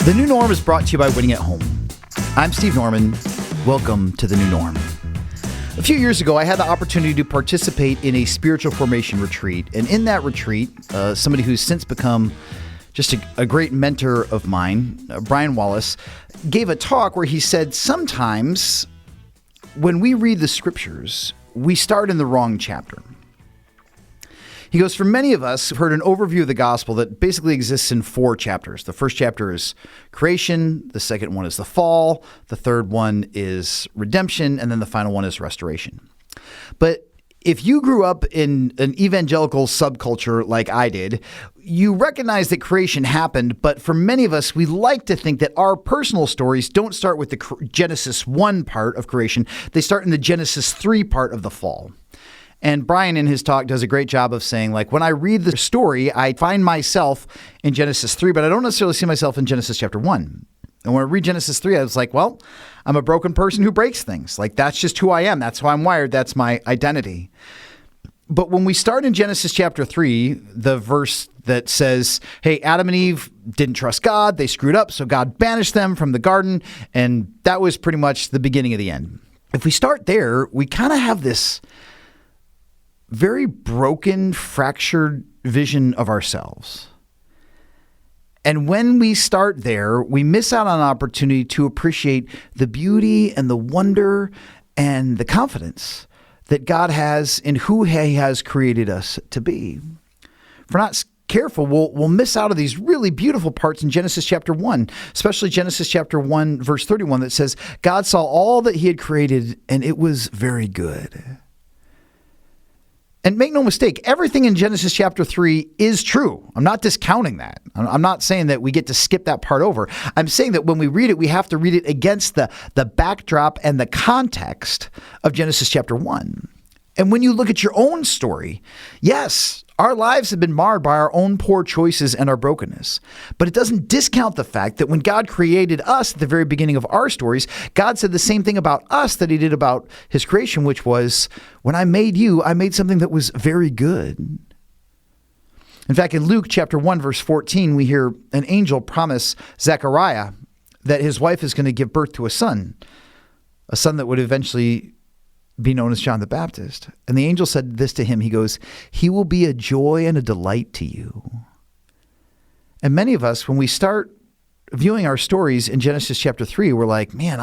The New Norm is brought to you by Winning at Home. I'm Steve Norman. Welcome to The New Norm. A few years ago, I had the opportunity to participate in a spiritual formation retreat. And in that retreat, somebody who's since become just a great mentor of mine, Brian Wallace, gave a talk where he said, sometimes when we read the scriptures, we start in the wrong chapter. He goes, for many of us, we've heard an overview of the gospel that basically exists in 4 chapters. The first chapter is creation. The second one is the fall. The third one is redemption. And then the final one is restoration. But if you grew up in an evangelical subculture like I did, you recognize that creation happened. But for many of us, we like to think that our personal stories don't start with the Genesis 1 part of creation. They start in the Genesis 3 part of the fall. And Brian in his talk does a great job of saying, like, when I read the story, I find myself in Genesis 3, but I don't necessarily see myself in Genesis chapter 1. And when I read Genesis 3, I was like, well, I'm a broken person who breaks things. Like, that's just who I am. That's how I'm wired. That's my identity. But when we start in Genesis chapter 3, the verse that says, hey, Adam and Eve didn't trust God. They screwed up. So God banished them from the garden. And that was pretty much the beginning of the end. If we start there, we kind of have this very broken, fractured vision of ourselves. And when we start there, we miss out on an opportunity to appreciate the beauty and the wonder and the confidence that God has in who He has created us to be. If we're not careful, we'll miss out on these really beautiful parts in Genesis chapter 1, especially Genesis chapter 1, verse 31, that says, God saw all that He had created, and it was very good. And make no mistake, everything in Genesis chapter 3 is true. I'm not discounting that. I'm not saying that we get to skip that part over. I'm saying that when we read it, we have to read it against the backdrop and the context of Genesis chapter 1. And when you look at your own story, yes, our lives have been marred by our own poor choices and our brokenness. But it doesn't discount the fact that when God created us at the very beginning of our stories, God said the same thing about us that He did about His creation, which was, when I made you, I made something that was very good. In fact, in Luke chapter 1, verse 14, we hear an angel promise Zechariah that his wife is going to give birth to a son that would eventually be known as John the Baptist. And the angel said this to him. He goes, he will be a joy and a delight to you. And many of us, when we start viewing our stories in Genesis chapter 3, we're like, man,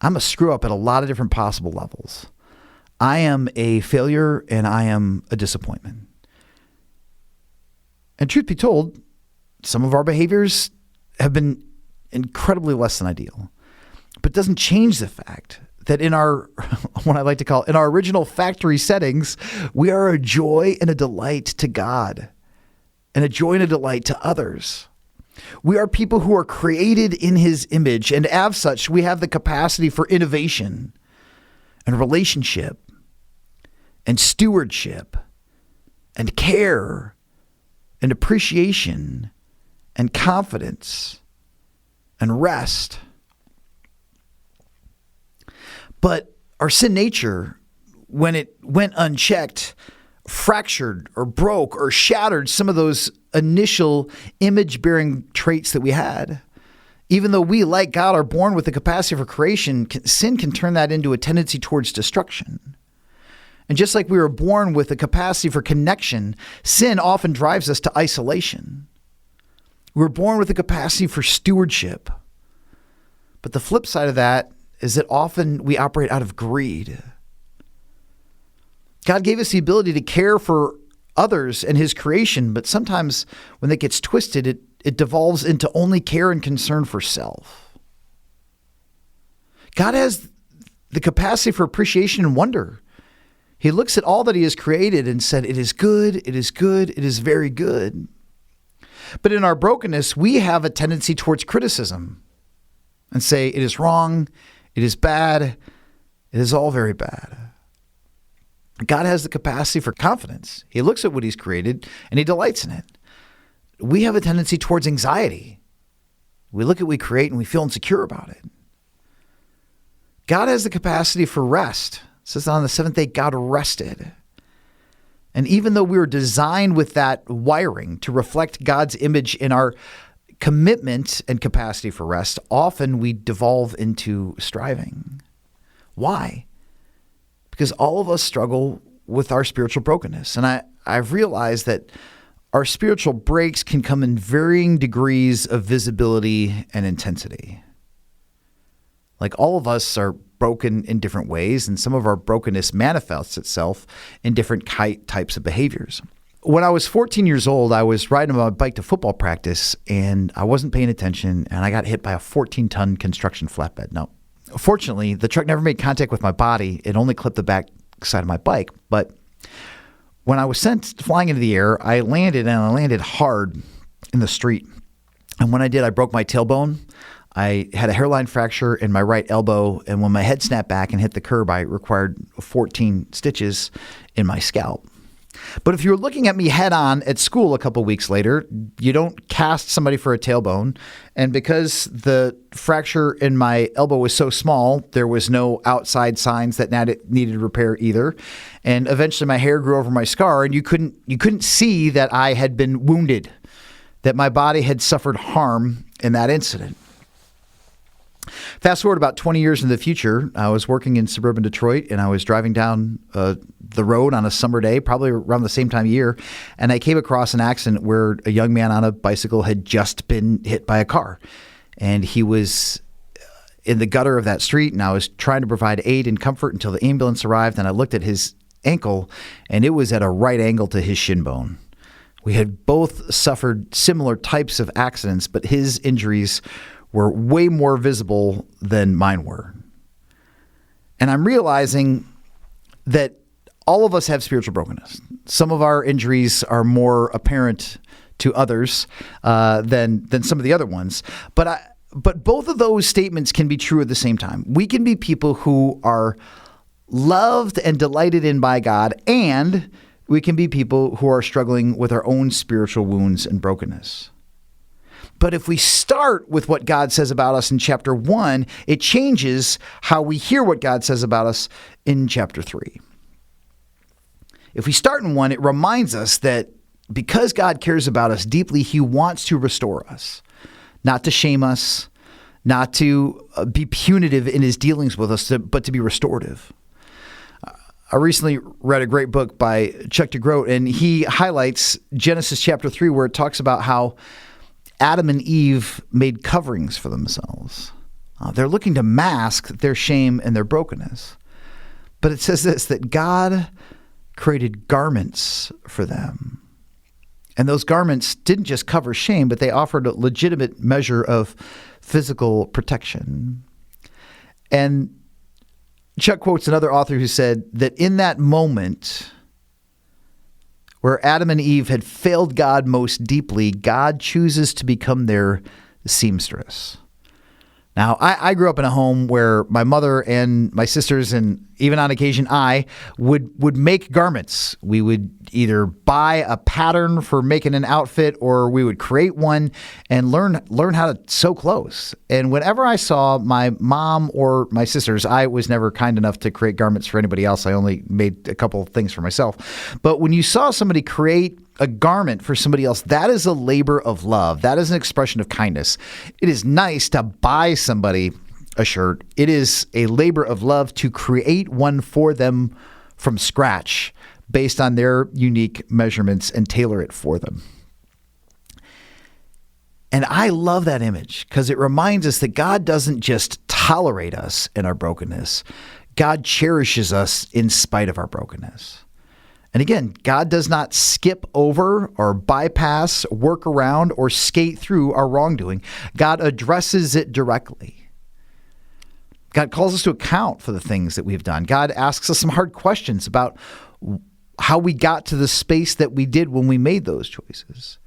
I'm a screw up at a lot of different possible levels. I am a failure and I am a disappointment. And truth be told, some of our behaviors have been incredibly less than ideal. But it doesn't change the fact that in our, what I like to call, in our original factory settings, we are a joy and a delight to God and a joy and a delight to others. We are people who are created in His image, and as such, we have the capacity for innovation and relationship and stewardship and care and appreciation and confidence and rest. But our sin nature, when it went unchecked, fractured or broke or shattered some of those initial image-bearing traits that we had. Even though we, like God, are born with the capacity for creation, sin can turn that into a tendency towards destruction. And just like we were born with the capacity for connection, sin often drives us to isolation. We're born with the capacity for stewardship. But the flip side of that is that often we operate out of greed. God gave us the ability to care for others and His creation, but sometimes when that gets twisted, it devolves into only care and concern for self. God has the capacity for appreciation and wonder. He looks at all that He has created and said, it is good, it is good, it is very good. But in our brokenness, we have a tendency towards criticism and say, it is wrong, it is bad. It is all very bad. God has the capacity for confidence. He looks at what He's created and He delights in it. We have a tendency towards anxiety. We look at what we create and we feel insecure about it. God has the capacity for rest. It says that on the seventh day, God rested. And even though we were designed with that wiring to reflect God's image in our commitment and capacity for rest, often we devolve into striving. Why? Because all of us struggle with our spiritual brokenness. And I've realized that our spiritual breaks can come in varying degrees of visibility and intensity. Like, all of us are broken in different ways, and some of our brokenness manifests itself in different types of behaviors. When I was 14 years old, I was riding my bike to football practice, and I wasn't paying attention, and I got hit by a 14-ton construction flatbed. Now, fortunately, the truck never made contact with my body. It only clipped the back side of my bike. But when I was sent flying into the air, I landed hard in the street. And when I did, I broke my tailbone. I had a hairline fracture in my right elbow, and when my head snapped back and hit the curb, I required 14 stitches in my scalp. But if you were looking at me head on at school a couple weeks later, you don't cast somebody for a tailbone. And because the fracture in my elbow was so small, there was no outside signs that needed repair either. And eventually my hair grew over my scar, and you couldn't see that I had been wounded, that my body had suffered harm in that incident. Fast forward about 20 years in the future, I was working in suburban Detroit, and I was driving down the road on a summer day, probably around the same time of year, and I came across an accident where a young man on a bicycle had just been hit by a car. And he was in the gutter of that street, and I was trying to provide aid and comfort until the ambulance arrived, and I looked at his ankle, and it was at a right angle to his shin bone. We had both suffered similar types of accidents, but his injuries were way more visible than mine were. And I'm realizing that all of us have spiritual brokenness. Some of our injuries are more apparent to others than some of the other ones. But both of those statements can be true at the same time. We can be people who are loved and delighted in by God, and we can be people who are struggling with our own spiritual wounds and brokenness. But if we start with what God says about us in chapter 1, it changes how we hear what God says about us in chapter 3. If we start in 1, it reminds us that because God cares about us deeply, he wants to restore us, not to shame us, not to be punitive in his dealings with us, but to be restorative. I recently read a great book by Chuck DeGroat, and he highlights Genesis chapter 3, where it talks about how Adam and Eve made coverings for themselves. They're looking to mask their shame and their brokenness. But it says this, that God created garments for them. And those garments didn't just cover shame, but they offered a legitimate measure of physical protection. And Chuck quotes another author who said that in that moment where Adam and Eve had failed God most deeply, God chooses to become their seamstress. Now, I grew up in a home where my mother and my sisters, and even on occasion I, would make garments. We would either buy a pattern for making an outfit, or we would create one and learn how to sew clothes. And whenever I saw my mom or my sisters, I was never kind enough to create garments for anybody else. I only made a couple of things for myself. But when you saw somebody create a garment for somebody else, that is a labor of love. That is an expression of kindness. It is nice to buy somebody a shirt. It is a labor of love to create one for them from scratch based on their unique measurements and tailor it for them. And I love that image because it reminds us that God doesn't just tolerate us in our brokenness. God cherishes us in spite of our brokenness. And again, God does not skip over or bypass, work around, or skate through our wrongdoing. God addresses it directly. God calls us to account for the things that we've done. God asks us some hard questions about how we got to the space that we did when we made those choices.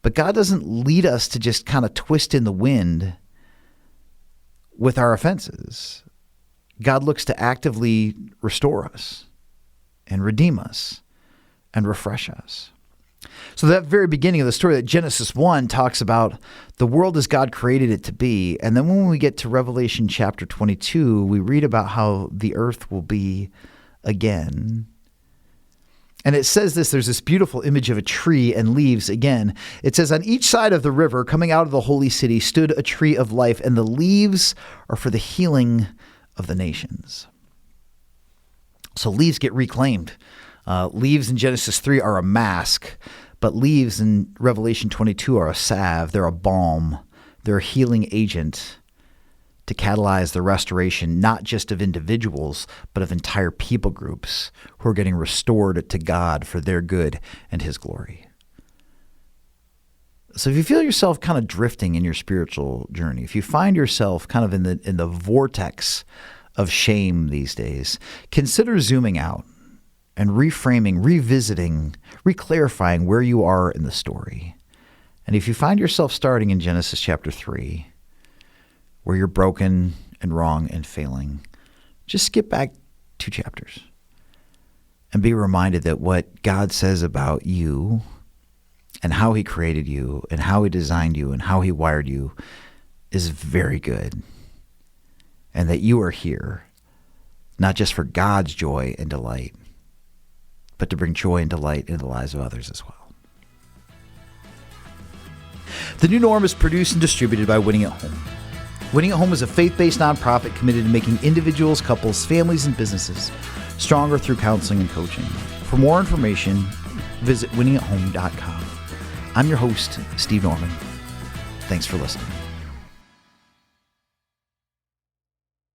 But God doesn't lead us to just kind of twist in the wind with our offenses. God looks to actively restore us and redeem us and refresh us. So that very beginning of the story, that Genesis 1 talks about the world as God created it to be. And then when we get to Revelation chapter 22, we read about how the earth will be again. And it says there's this beautiful image of a tree and leaves again. It says, on each side of the river coming out of the holy city stood a tree of life, and the leaves are for the healing of the nations. So leaves get reclaimed. Leaves in Genesis 3 are a mask, but leaves in Revelation 22 are a salve. They're a balm. They're a healing agent to catalyze the restoration, not just of individuals, but of entire people groups who are getting restored to God for their good and his glory. So if you feel yourself kind of drifting in your spiritual journey, if you find yourself kind of in the vortex of shame these days, consider zooming out and reframing, revisiting, reclarifying where you are in the story. And if you find yourself starting in Genesis chapter 3, where you're broken and wrong and failing, just skip back 2 chapters and be reminded that what God says about you and how he created you and how he designed you and how he wired you is very good. And that you are here, not just for God's joy and delight, but to bring joy and delight into the lives of others as well. The New Norm is produced and distributed by Winning at Home. Winning at Home is a faith-based nonprofit committed to making individuals, couples, families, and businesses stronger through counseling and coaching. For more information, visit winningathome.com. I'm your host, Steve Norman. Thanks for listening.